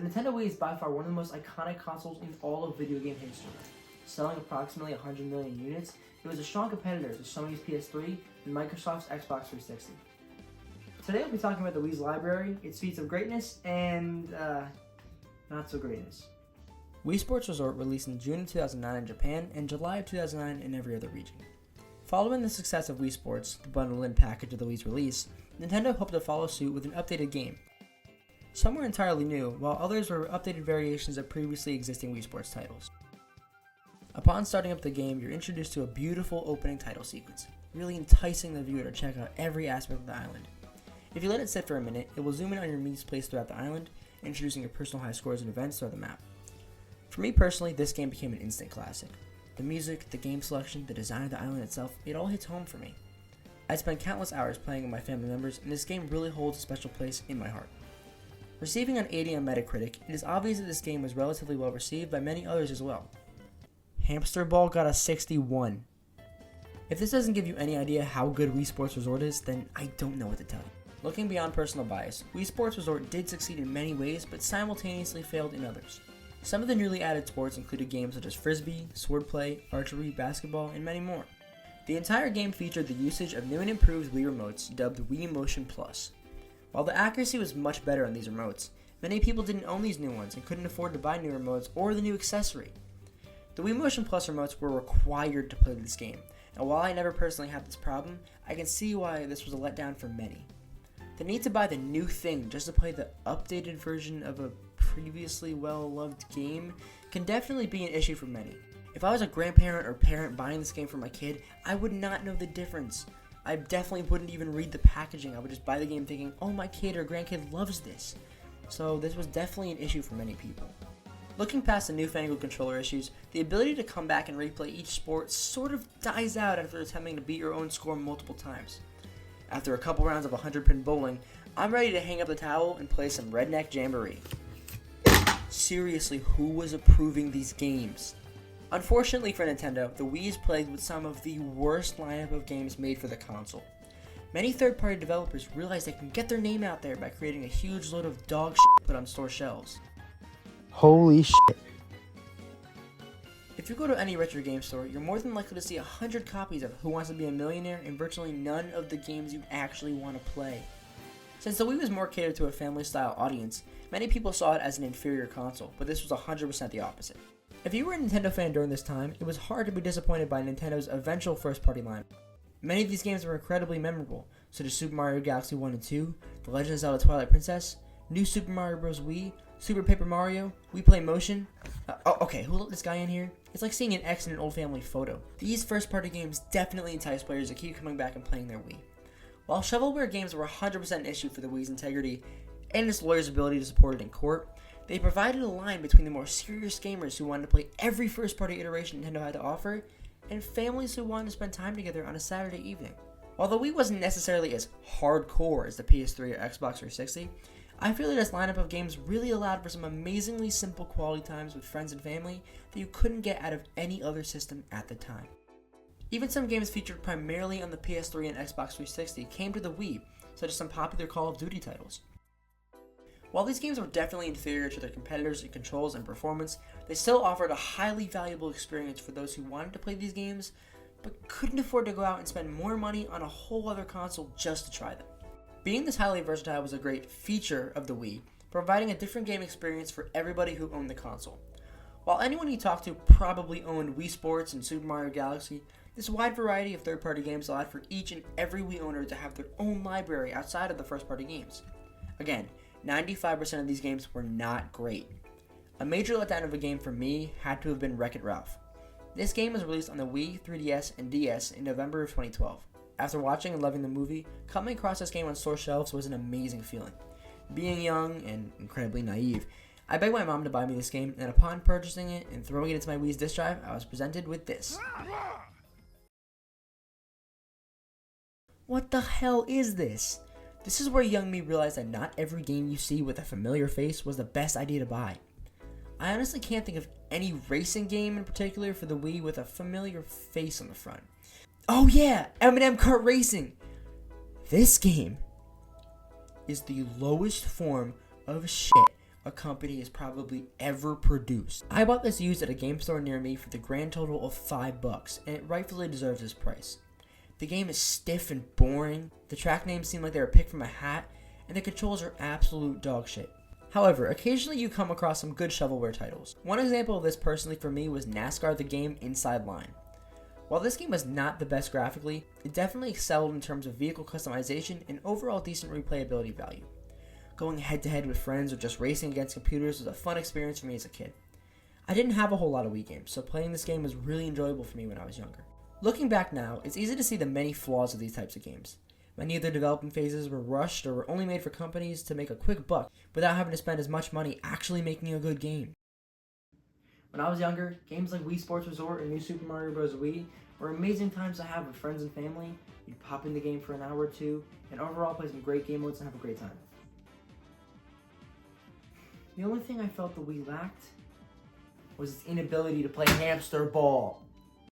Nintendo Wii is by far one of the most iconic consoles in all of video game history. Selling approximately 100 million units, it was a strong competitor to Sony's PS3 and Microsoft's Xbox 360. Today I'll be talking about the Wii's library, its feats of greatness, and not so greatness. Wii Sports Resort released in June of 2009 in Japan and July of 2009 in every other region. Following the success of Wii Sports, the bundle-in package of the Wii's release, Nintendo hoped to follow suit with an updated game. Some were entirely new, while others were updated variations of previously existing Wii Sports titles. Upon starting up the game, you're introduced to a beautiful opening title sequence, really enticing the viewer to check out every aspect of the island. If you let it sit for a minute, it will zoom in on your Mii's place throughout the island, introducing your personal high scores and events throughout the map. For me personally, this game became an instant classic. The music, the game selection, the design of the island itself, it all hits home for me. I spent countless hours playing with my family members, and this game really holds a special place in my heart. Receiving an 80 on Metacritic, it is obvious that this game was relatively well received by many others as well. Hamster Ball got a 61. If this doesn't give you any idea how good Wii Sports Resort is, then I don't know what to tell you. Looking beyond personal bias, Wii Sports Resort did succeed in many ways, but simultaneously failed in others. Some of the newly added sports included games such as frisbee, swordplay, archery, basketball, and many more. The entire game featured the usage of new and improved Wii remotes dubbed Wii Motion Plus. While the accuracy was much better on these remotes, many people didn't own these new ones and couldn't afford to buy new remotes or the new accessory. The Wii Motion Plus remotes were required to play this game, and while I never personally had this problem, I can see why this was a letdown for many. The need to buy the new thing just to play the updated version of a previously well-loved game can definitely be an issue for many. If I was a grandparent or parent buying this game for my kid, I would not know the difference. I definitely wouldn't even read the packaging. I would just buy the game thinking, oh, my kid or grandkid loves this. So this was definitely an issue for many people. Looking past the newfangled controller issues, the ability to come back and replay each sport sort of dies out after attempting to beat your own score multiple times. After a couple rounds of 100-pin bowling, I'm ready to hang up the towel and play some Redneck Jamboree. Seriously, who was approving these games? Unfortunately for Nintendo, the Wii is plagued with some of the worst lineup of games made for the console. Many third-party developers realize they can get their name out there by creating a huge load of dog shit put on store shelves. Holy shit. If you go to any retro game store, you're more than likely to see 100 copies of Who Wants to Be a Millionaire and virtually none of the games you actually want to play. Since the Wii was more catered to a family-style audience, many people saw it as an inferior console, but this was 100% the opposite. If you were a Nintendo fan during this time, it was hard to be disappointed by Nintendo's eventual first-party line. Many of these games were incredibly memorable, such as Super Mario Galaxy 1 and 2, The Legend of Zelda Twilight Princess, New Super Mario Bros. Wii, Super Paper Mario, Wii Play Motion. Okay, who let this guy in here? It's like seeing an ex in an old family photo. These first-party games definitely entice players to keep coming back and playing their Wii. While shovelware games were 100% an issue for the Wii's integrity and its lawyers' ability to support it in court, they provided a line between the more serious gamers who wanted to play every first-party iteration Nintendo had to offer, and families who wanted to spend time together on a Saturday evening. While the Wii wasn't necessarily as hardcore as the PS3 or Xbox 360, I feel that this lineup of games really allowed for some amazingly simple quality times with friends and family that you couldn't get out of any other system at the time. Even some games featured primarily on the PS3 and Xbox 360 came to the Wii, such as some popular Call of Duty titles. While these games were definitely inferior to their competitors in controls and performance, they still offered a highly valuable experience for those who wanted to play these games, but couldn't afford to go out and spend more money on a whole other console just to try them. Being this highly versatile was a great feature of the Wii, providing a different game experience for everybody who owned the console. While anyone you talk to probably owned Wii Sports and Super Mario Galaxy, this wide variety of third-party games allowed for each and every Wii owner to have their own library outside of the first-party games. Again, 95% of these games were not great. A major letdown of a game for me had to have been Wreck-It Ralph. This game was released on the Wii, 3DS, and DS in November of 2012. After watching and loving the movie, coming across this game on store shelves was an amazing feeling. Being young and incredibly naive, I begged my mom to buy me this game, and upon purchasing it and throwing it into my Wii's disk drive, I was presented with this. What the hell is this? This is where young me realized that not every game you see with a familiar face was the best idea to buy. I honestly can't think of any racing game in particular for the Wii with a familiar face on the front. Oh yeah, M&M Kart Racing! This game is the lowest form of shit a company has probably ever produced. I bought this used at a game store near me for the grand total of $5, and it rightfully deserves this price. The game is stiff and boring, the track names seem like they were picked from a hat, and the controls are absolute dog shit. However, occasionally you come across some good shovelware titles. One example of this personally for me was NASCAR the game Inside Line. While this game was not the best graphically, it definitely excelled in terms of vehicle customization and overall decent replayability value. Going head to head with friends or just racing against computers was a fun experience for me as a kid. I didn't have a whole lot of Wii games, so playing this game was really enjoyable for me when I was younger. Looking back now, it's easy to see the many flaws of these types of games. Many of their development phases were rushed or were only made for companies to make a quick buck without having to spend as much money actually making a good game. When I was younger, games like Wii Sports Resort and New Super Mario Bros. Wii were amazing times to have with friends and family. You'd pop in the game for an hour or two, and overall play some great game modes and have a great time. The only thing I felt the Wii lacked was its inability to play hamster ball.